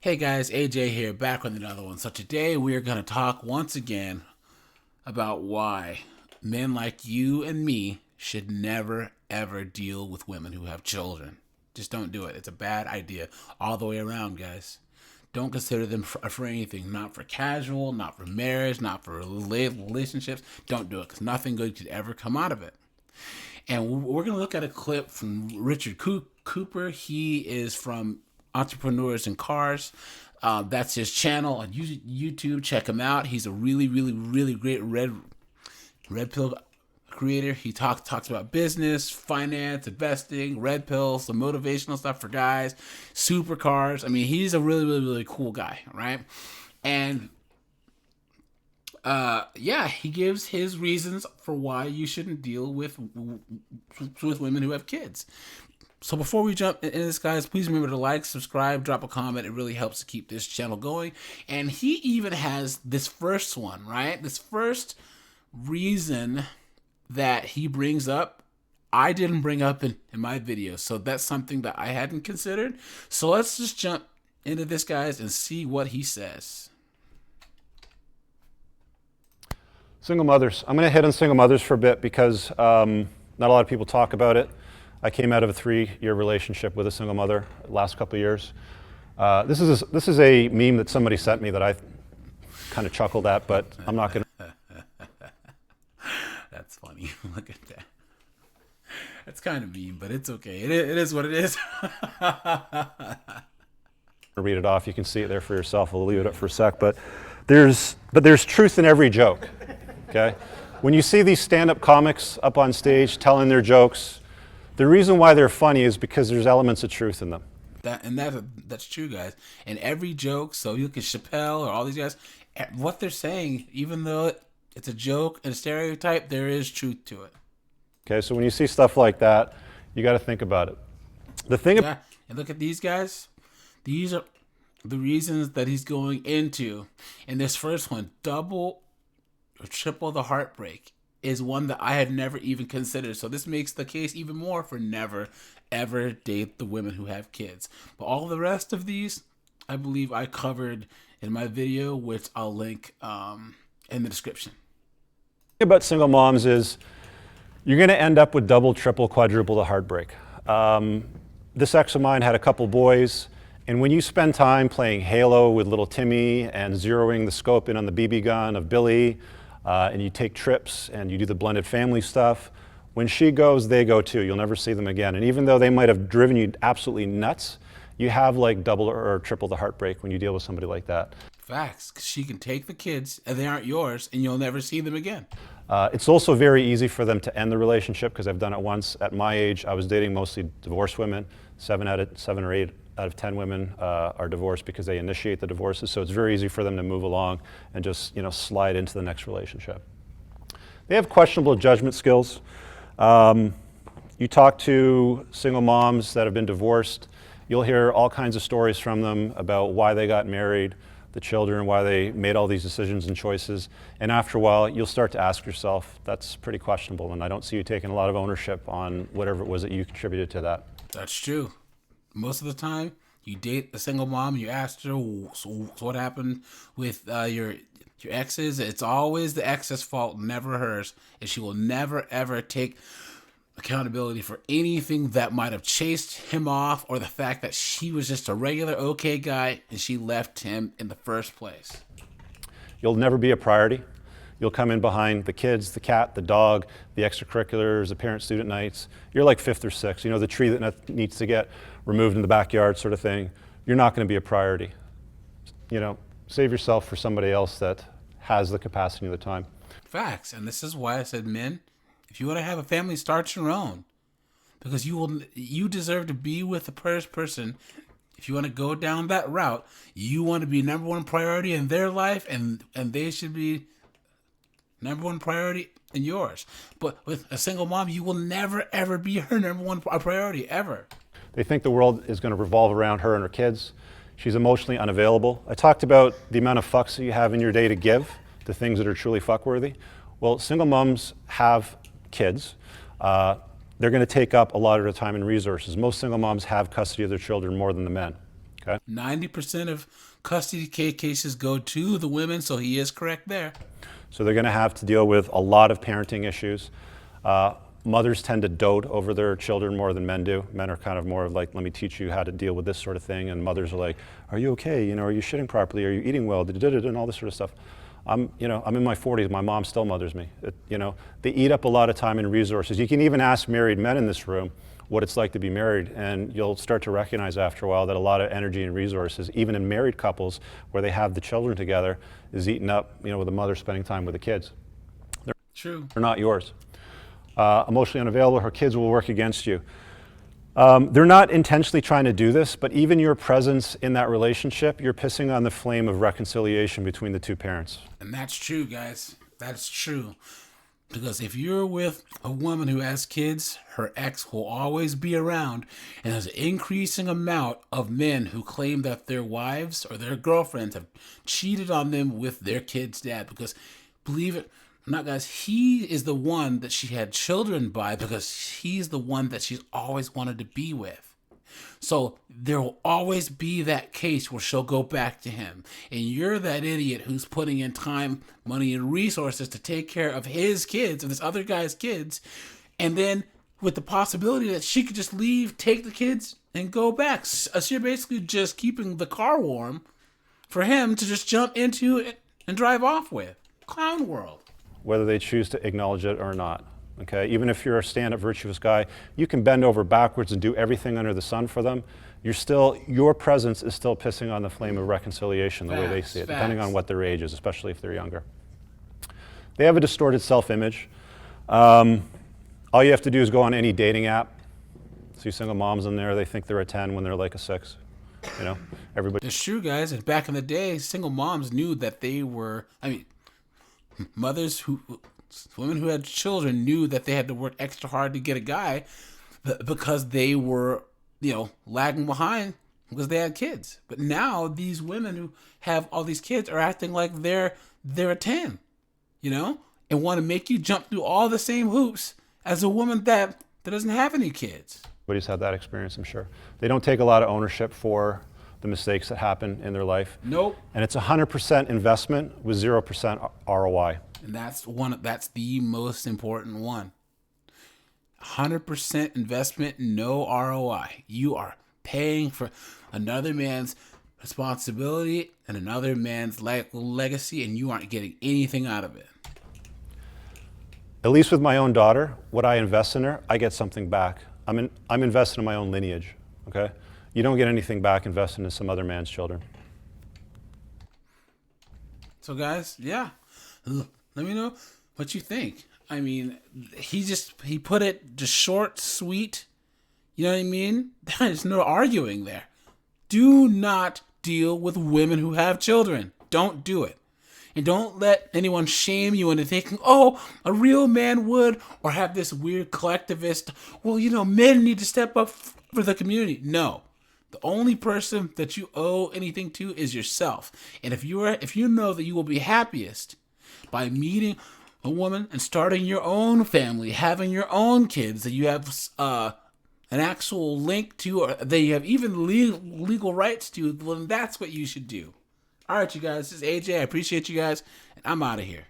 Hey guys, AJ here, back with another one. So today we are going to talk once again about why men like you and me should never ever deal with women who have children. Just don't do it. It's a bad idea all the way around, guys. Don't consider them for anything. Not for casual, not for marriage, not for relationships. Don't do it because nothing good could ever come out of it. And we're going to look at a clip from Richard Cooper. He is from Entrepreneurs in Cars. That's his channel on YouTube. Check him out. He's a really, really, really great red pill creator. He talks about business, finance, investing, red pills, some motivational stuff for guys, supercars. I mean, he's a really, really, really cool guy, right? And yeah, he gives his reasons for why you shouldn't deal with women who have kids. So before we jump into this, guys, please remember to like, subscribe, drop a comment. It really helps to keep this channel going. And he even has this first one, right? This first reason that he brings up, I didn't bring up in my video. So that's something that I hadn't considered. So let's just jump into this, guys, and see what he says. Single mothers. I'm going to hit on single mothers for a bit because not a lot of people talk about it. I came out of a 3-year relationship with a single mother last couple of years. This is a meme that somebody sent me that I kind of chuckled at, but I'm not going to. That's funny. Look at that. That's kind of mean, but it's okay. It is what it is. Read it off. You can see it there for yourself. I'll leave it up for a sec, but there's truth in every joke. Okay, when you see these stand-up comics up on stage telling their jokes, the reason why they're funny is because there's elements of truth in them. That's true, guys. And every joke, so you look at Chappelle or all these guys, what they're saying, even though it's a joke and a stereotype, there is truth to it. Okay, so when you see stuff like that, you got to think about it. And look at these guys. These are the reasons that he's going into. And this first one, double or triple the heartbreak, is one that I had never even considered. So this makes the case even more for never, ever date the women who have kids. But all the rest of these, I believe I covered in my video, which I'll link in the description. The thing about single moms is you're going to end up with double, triple, quadruple the heartbreak. This ex of mine had a couple boys, and when you spend time playing Halo with little Timmy and zeroing the scope in on the BB gun of Billy, and you take trips and you do the blended family stuff, when she goes, they go too. You'll never see them again. And even though they might have driven you absolutely nuts, you have like double or triple the heartbreak when you deal with somebody like that. Facts, because she can take the kids and they aren't yours and you'll never see them again. It's also very easy for them to end the relationship because I've done it once. At my age, I was dating mostly divorced women. 7 or 8 out of 10 women are divorced because they initiate the divorces. So it's very easy for them to move along and just slide into the next relationship. They have questionable judgment skills. You talk to single moms that have been divorced, you'll hear all kinds of stories from them about why they got married, the children, why they made all these decisions and choices. And after a while, you'll start to ask yourself, that's pretty questionable, and I don't see you taking a lot of ownership on whatever it was that you contributed to that. That's true. Most of the time, you date a single mom, you ask her, so what happened with your exes? It's always the ex's fault, never hers. And she will never, ever take accountability for anything that might have chased him off or the fact that she was just a regular okay guy and she left him in the first place. You'll never be a priority. You'll come in behind the kids, the cat, the dog, the extracurriculars, the parent-student nights. You're like 5th or 6th. The tree that needs to get removed in the backyard sort of thing. You're not going to be a priority. Save yourself for somebody else that has the capacity and the time. Facts. And this is why I said, men, if you want to have a family, start your own. Because you deserve to be with the person. If you want to go down that route, you want to be number one priority in their life, and they should be number one priority in yours. But with a single mom, you will never, ever be her number one priority, ever. They think the world is going to revolve around her and her kids. She's emotionally unavailable. I talked about the amount of fucks that you have in your day to give, the things that are truly fuckworthy. Well, single moms have kids. They're going to take up a lot of their time and resources. Most single moms have custody of their children more than the men. Okay. 90% of custody cases go to the women, so he is correct there. So they're going to have to deal with a lot of parenting issues. Mothers tend to dote over their children more than men do. Men are kind of more of like, let me teach you how to deal with this sort of thing. And mothers are like, are you okay? Are you shitting properly? Are you eating well? And all this sort of stuff. I'm in my 40s. My mom still mothers me. They eat up a lot of time and resources. You can even ask married men in this room what it's like to be married, and you'll start to recognize after a while that a lot of energy and resources, even in married couples where they have the children together, is eaten up, with the mother spending time with the kids. True. They're not yours. Emotionally unavailable, her kids will work against you. They're not intentionally trying to do this, but even your presence in that relationship, you're pissing on the flame of reconciliation between the two parents. And that's true, guys. That's true. Because if you're with a woman who has kids, her ex will always be around. And there's an increasing amount of men who claim that their wives or their girlfriends have cheated on them with their kid's dad. Because, believe it or not, guys, he is the one that she had children by, because he's the one that she's always wanted to be with. So there will always be that case where she'll go back to him. And you're that idiot who's putting in time, money, and resources to take care of his kids, of this other guy's kids. And then with the possibility that she could just leave, take the kids, and go back. So you're basically just keeping the car warm for him to just jump into it and drive off with. Clown world. Whether they choose to acknowledge it or not. Okay, even if you're a stand-up virtuous guy, you can bend over backwards and do everything under the sun for them. Your presence is still pissing on the flame of reconciliation, the way they see it, depending on what their age is, especially if they're younger. They have a distorted self-image. All you have to do is go on any dating app. See single moms in there, they think they're a 10 when they're like a 6. Everybody. It's true, guys. And back in the day, single moms knew that they were, women who had children knew that they had to work extra hard to get a guy because they were, lagging behind because they had kids. But now these women who have all these kids are acting like they're a 10, and want to make you jump through all the same hoops as a woman that doesn't have any kids. Everybody's had that experience, I'm sure. They don't take a lot of ownership for the mistakes that happen in their life. Nope. And it's 100% investment with 0% ROI. And that's the most important one. 100% investment, no ROI. You are paying for another man's responsibility and another man's legacy, and you aren't getting anything out of it. At least with my own daughter, what I invest in her, I get something back. I'm invested in my own lineage, okay? You don't get anything back invested in some other man's children. So guys, yeah, let me know what you think. He put it just short, sweet. You know what I mean? There's no arguing there. Do not deal with women who have children. Don't do it. And don't let anyone shame you into thinking, oh, a real man would, or have this weird collectivist, men need to step up for the community. No. The only person that you owe anything to is yourself. And if you know that you will be happiest by meeting a woman and starting your own family, having your own kids that you have an actual link to, or that you have even legal rights to, then that's what you should do. All right, you guys, this is AJ. I appreciate you guys, and I'm out of here.